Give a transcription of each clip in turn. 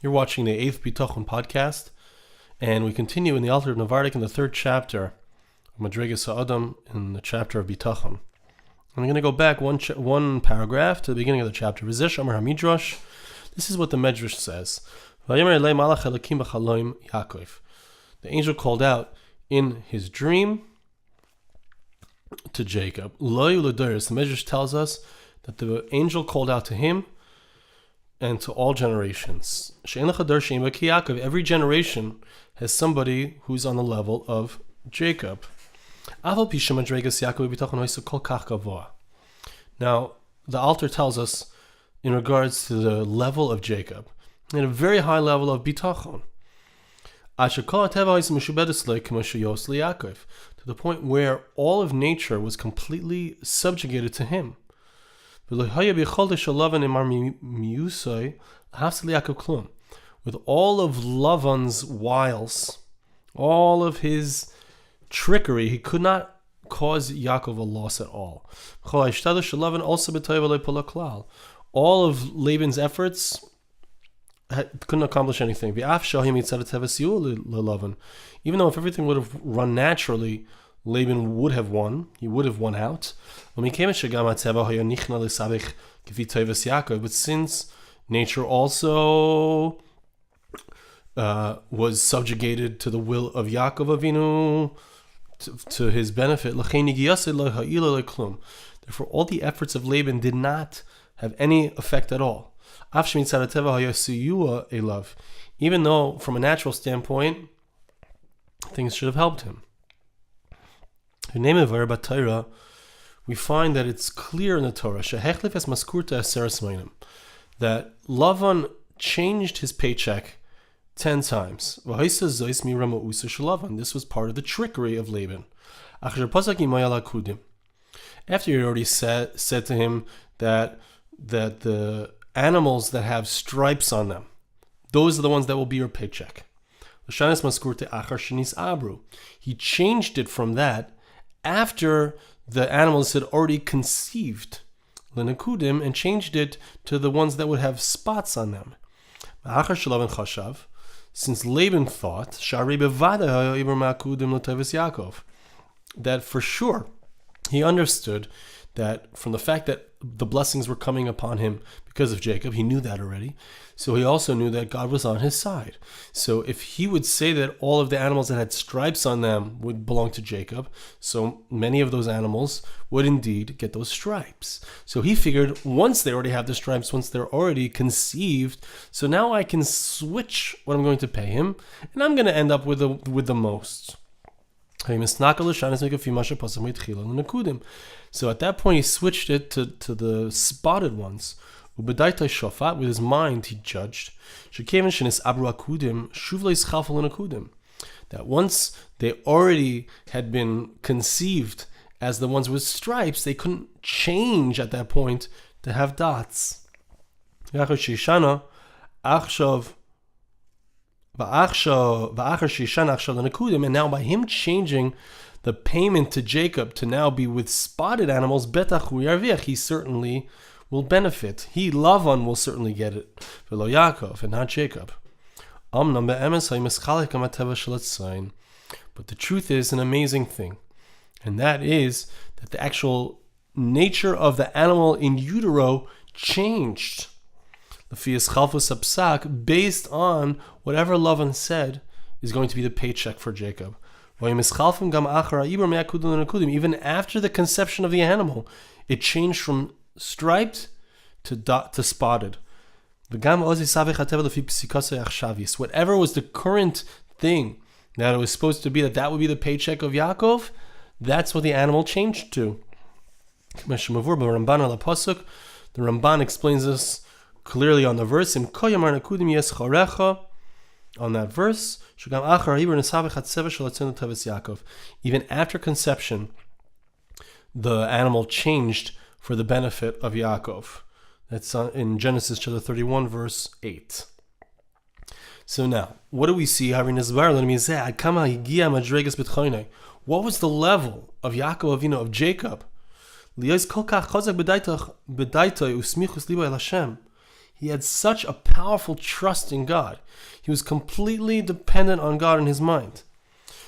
You're watching the 8th Bitachon podcast, and we continue in the Altar of Navardik in the 3rd chapter of Madrigas Ha'adam in the chapter of Bitachon. I'm going to go back one paragraph to the beginning of the chapter. This is what the midrash says. Yaakov. The angel called out in his dream to Jacob. The midrash tells us that the angel called out to him and to all generations. Every generation has somebody who's on the level of Jacob. Now, the altar tells us in regards to the level of Jacob, at a very high level of Bitachon, to the point where all of nature was completely subjugated to him. With all of Lavan's wiles, all of his trickery, he could not cause Yakov a loss at all. All of Laban's efforts couldn't accomplish anything. Even though if everything would have run naturally, Laban would have won. He would have won out. But since nature also was subjugated to the will of Yaakov Avinu, to his benefit, therefore all the efforts of Laban did not have any effect at all. Even though from a natural standpoint things should have helped him. We find that it's clear in the Torah that Lavan changed his paycheck 10 times. This was part of the trickery of Laban. After he had already said to him that the animals that have stripes on them, those are the ones that will be your paycheck. He changed it from that after the animals had already conceived, and changed it to the ones that would have spots on them. Since Laban thought that for sure he understood that from the fact that the blessings were coming upon him because of Jacob, he knew that already. So he also knew that God was on his side. So if he would say that all of the animals that had stripes on them would belong to Jacob, so many of those animals would indeed get those stripes. So he figured once they already have the stripes, once they're already conceived, so now I can switch what I'm going to pay him, and I'm going to end up with the most. So at that point he switched it to the spotted ones. With his mind he judged that once they already had been conceived as the ones with stripes, they couldn't change at that point to have dots. And now by him changing the payment to Jacob to now be with spotted animals, he certainly will benefit. Lavan will certainly get it. V'lo Yakov, and not Jacob. But the truth is an amazing thing. And that is that the actual nature of the animal in utero changed. Based on whatever Lavan said is going to be the paycheck for Jacob. Even after the conception of the animal, it changed from striped to spotted. Whatever was the current thing that it was supposed to be, that would be the paycheck of Yakov, that's what the animal changed to. The Ramban explains this clearly on the verse, on that verse, even after conception, the animal changed for the benefit of Yaakov. That's in Genesis chapter 31, verse 8. So now, what do we see? What was the level of Yaakov Avinu, of Jacob? He had such a powerful trust in God. He was completely dependent on God in his mind.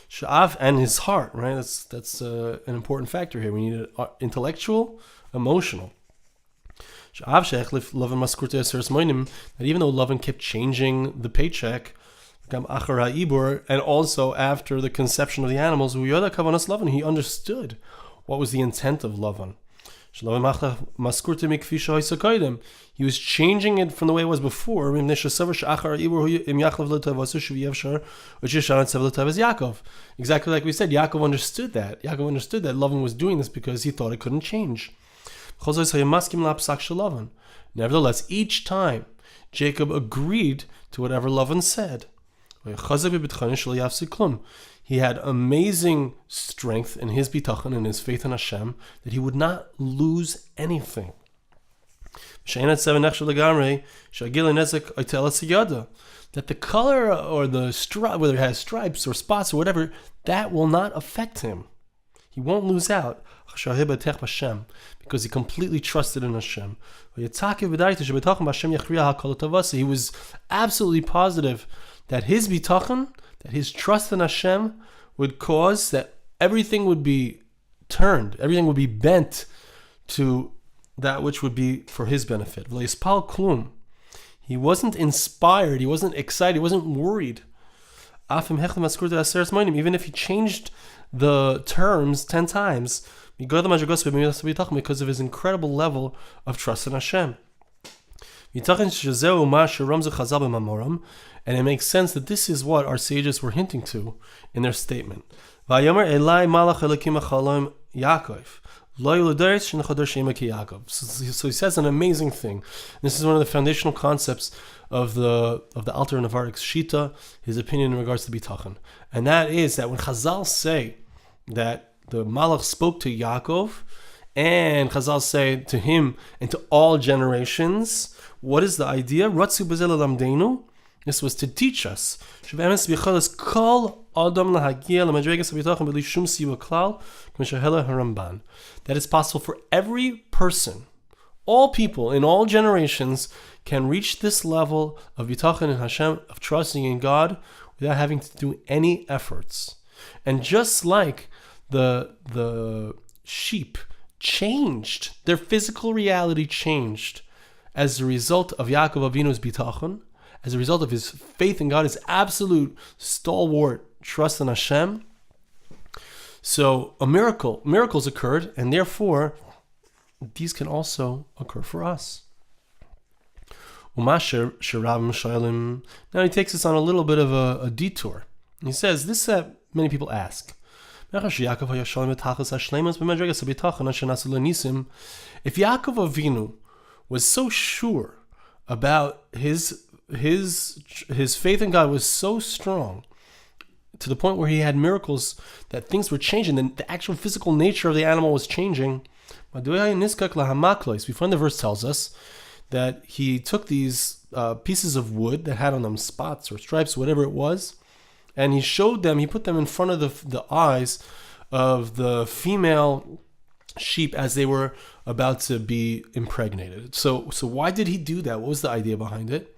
Sha'av and his heart, right? That's an important factor here. We need it intellectual, emotional. That even though Lavan kept changing the paycheck, and also after the conception of the animals, he understood what was the intent of Lavan. He was changing it from the way it was before. Exactly like we said, Yaakov understood that. Yaakov understood that Lavan was doing this because he thought it couldn't change. Nevertheless, each time Jacob agreed to whatever Lavan said. He had amazing strength in his bitachon, in his faith in Hashem, that he would not lose anything. That the color or the stripe, whether it has stripes or spots or whatever, that will not affect him. He won't lose out because he completely trusted in Hashem. He was absolutely positive that his bitachon, that his trust in Hashem would cause that everything would be turned, everything would be bent to that which would be for his benefit. He wasn't inspired, he wasn't excited, he wasn't worried. Even if he changed the terms 10 times, because of his incredible level of trust in Hashem. And it makes sense that this is what our sages were hinting to in their statement. Yakov. So he says an amazing thing. This is one of the foundational concepts of the Alter Navarik's Shita, his opinion in regards to Bitachon. And that is that when Chazal say that the Malach spoke to Yaakov, and Chazal say to him and to all generations, what is the idea? Ratzu b'zeh lelamdeinu. This was to teach us that it's possible for every person, all people in all generations can reach this level of bitachon in Hashem, of trusting in God without having to do any efforts. And just like the sheep changed, their physical reality changed as a result of Yaakov Avinu's bitachon, as a result of his faith in God, his absolute stalwart trust in Hashem. So miracles occurred, and therefore these can also occur for us. Now he takes us on a little bit of a detour. He says this that many people ask. If Yaakov Avinu was so sure about his faith in God was so strong to the point where he had miracles that things were changing, and the actual physical nature of the animal was changing. We find the verse tells us that he took these pieces of wood that had on them spots or stripes, whatever it was, and he put them in front of the eyes of the female sheep as they were about to be impregnated. So why did he do that? What was the idea behind it?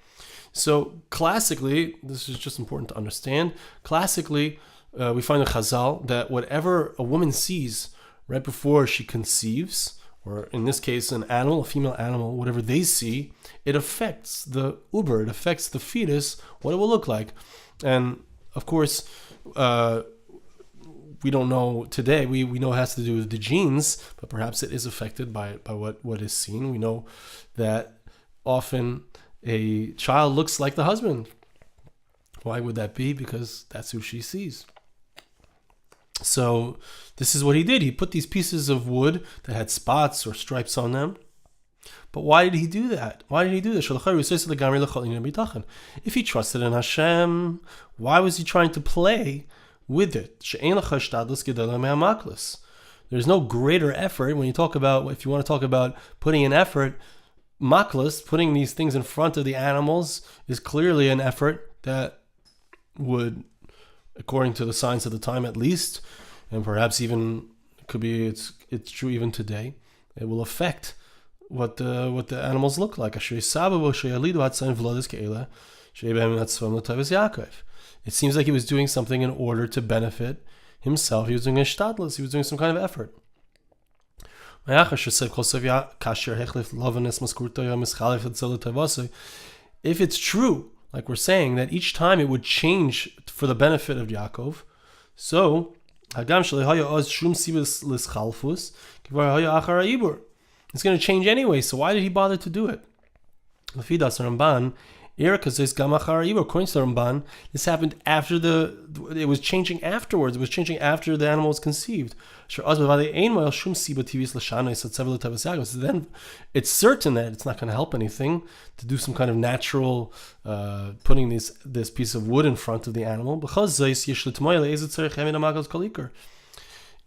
So classically, this is just important to understand, classically we find in Chazal that whatever a woman sees right before she conceives, or in this case an animal, a female animal, whatever they see, it affects the uber, it affects the fetus, what it will look like. And of course, we don't know today, we know it has to do with the genes, but perhaps it is affected by what is seen. We know that often a child looks like the husband. Why would that be? Because that's who she sees. So this is what he did. He put these pieces of wood that had spots or stripes on them. But why did he do that? If he trusted in Hashem, why was he trying to play with it? There's no greater effort when you talk about, if you want to talk about putting in effort, maklos, putting these things in front of the animals, is clearly an effort that would, according to the science of the time at least, and perhaps even it's true even today, it will affect the animals look like. It seems like he was doing something in order to benefit himself. He was doing hishtadlus. He was doing some kind of effort. If it's true, like we're saying, that each time it would change for the benefit of Yaakov, so it's going to change anyway, so why did he bother to do it? According to Ramban, this happened after it was changing afterwards. It was changing after the animal was conceived. So then it's certain that it's not going to help anything to do some kind of natural putting this piece of wood in front of the animal.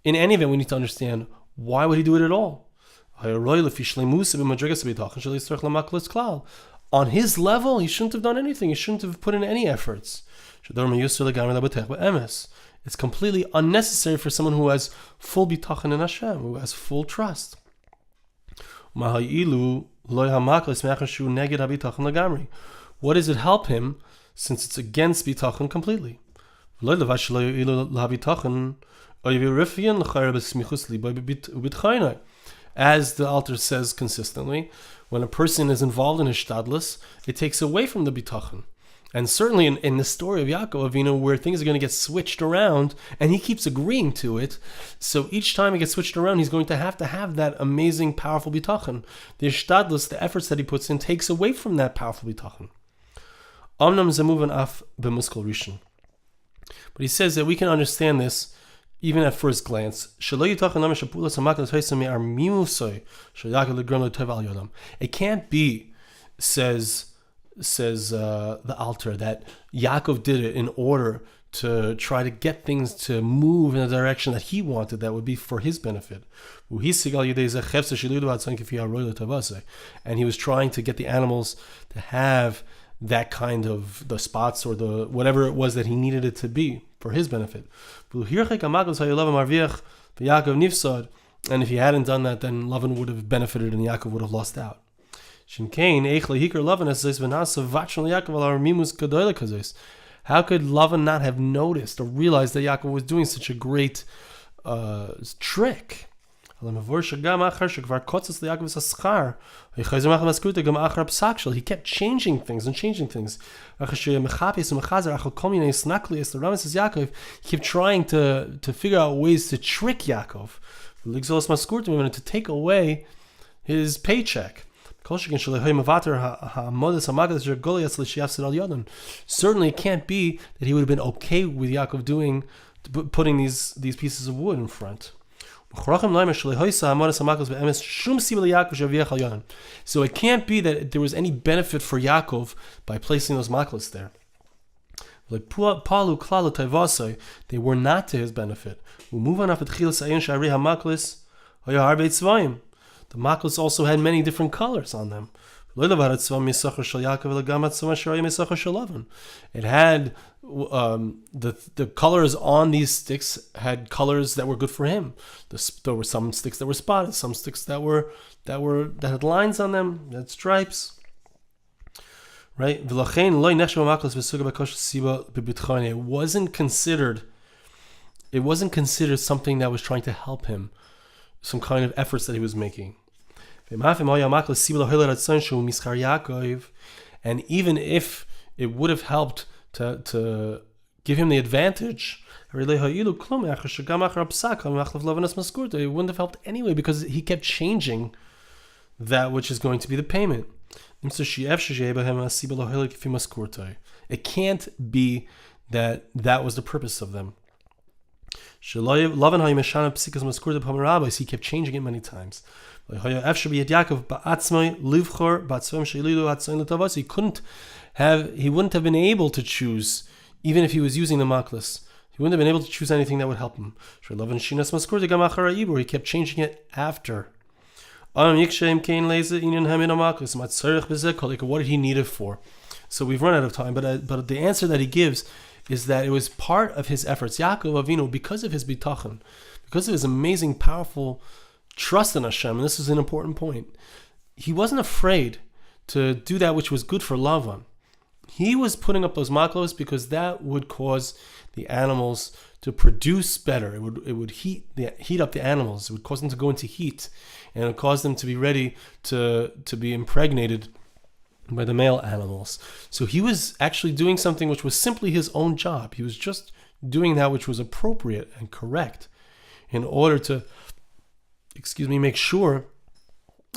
In any event, we need to understand, why would he do it at all? On his level, he shouldn't have done anything. He shouldn't have put in any efforts. It's completely unnecessary for someone who has full bitachon in Hashem, who has full trust. What does it help him, since it's against bitachon completely? As the Alter says consistently, when a person is involved in hishtadlus, it takes away from the bitachon. And certainly in the story of Yaakov Avinu, where things are going to get switched around, and he keeps agreeing to it, so each time it gets switched around, he's going to have that amazing, powerful bitachon. The hishtadlus, the efforts that he puts in, takes away from that powerful bitachon. But he says that we can understand this even at first glance. It can't be, says the Alter, that Yaakov did it in order to try to get things to move in the direction that he wanted, that would be for his benefit. And he was trying to get the animals to have that kind of the spots or the whatever it was that he needed it to be for his benefit. And if he hadn't done that, then Lavan would have benefited and Yaakov would have lost out. How could Lavan not have noticed or realized that Yaakov was doing such a great trick? He kept changing things. The Rambam says Yaakov, he kept trying to figure out ways to trick Yaakov, to take away his paycheck. Certainly it can't be that he would have been okay with Yaakov putting these pieces of wood in front. So it can't be that there was any benefit for Yaakov by placing those maklos there. They were not to his benefit. The maklos also had many different colors on them. It had the colors on these sticks had colors that were good for him. There were some sticks that were spotted, some sticks that had lines on them, that had stripes. Right? It wasn't considered something that was trying to help him, some kind of efforts that he was making. And even if it would have helped to give him the advantage, it wouldn't have helped anyway, because he kept changing that which is going to be the payment. It can't be that was the purpose of them. He kept changing it many times. He wouldn't have been able to choose, even if he was using the maklos. He wouldn't have been able to choose anything that would help him. He kept changing it after. What did he need it for? So we've run out of time, but the answer that he gives is that it was part of his efforts. Yaakov Avinu, because of his bitachon, because of his amazing, powerful trust in Hashem, and this is an important point, he wasn't afraid to do that which was good for Lavan. He was putting up those maklos because that would cause the animals to produce better. It would heat up the animals. It would cause them to go into heat, and it would cause them to be ready to be impregnated by the male animals. So he was actually doing something which was simply his own job. He was just doing that which was appropriate and correct in order to, make sure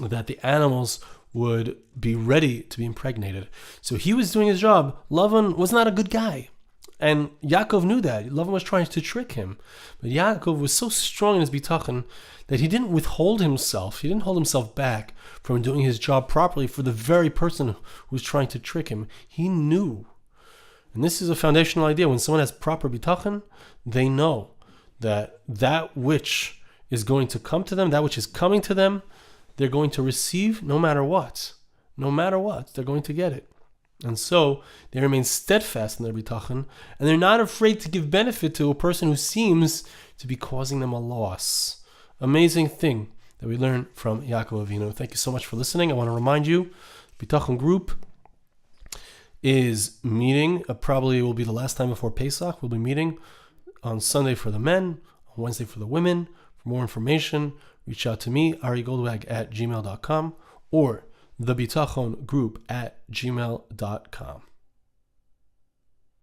that the animals would be ready to be impregnated. So he was doing his job. Lavan was not a good guy. And Yakov knew that. Lavan was trying to trick him. But Yaakov was so strong in his bitachon that he didn't withhold himself. He didn't hold himself back from doing his job properly for the very person who was trying to trick him. He knew. And this is a foundational idea. When someone has proper bitachon, they know that which is going to come to them, that which is coming to them, they're going to receive no matter what. No matter what, they're going to get it. And so they remain steadfast in their bitachon, and they're not afraid to give benefit to a person who seems to be causing them a loss. Amazing thing that we learn from Yaakov Avinu. Thank you so much for listening. I want to remind you, Bitachon group is meeting, probably will be the last time before Pesach. We'll be meeting on Sunday for the men, on Wednesday for the women. For more information, reach out to me, arigoldwag@gmail.com, or thebitachongroup@gmail.com.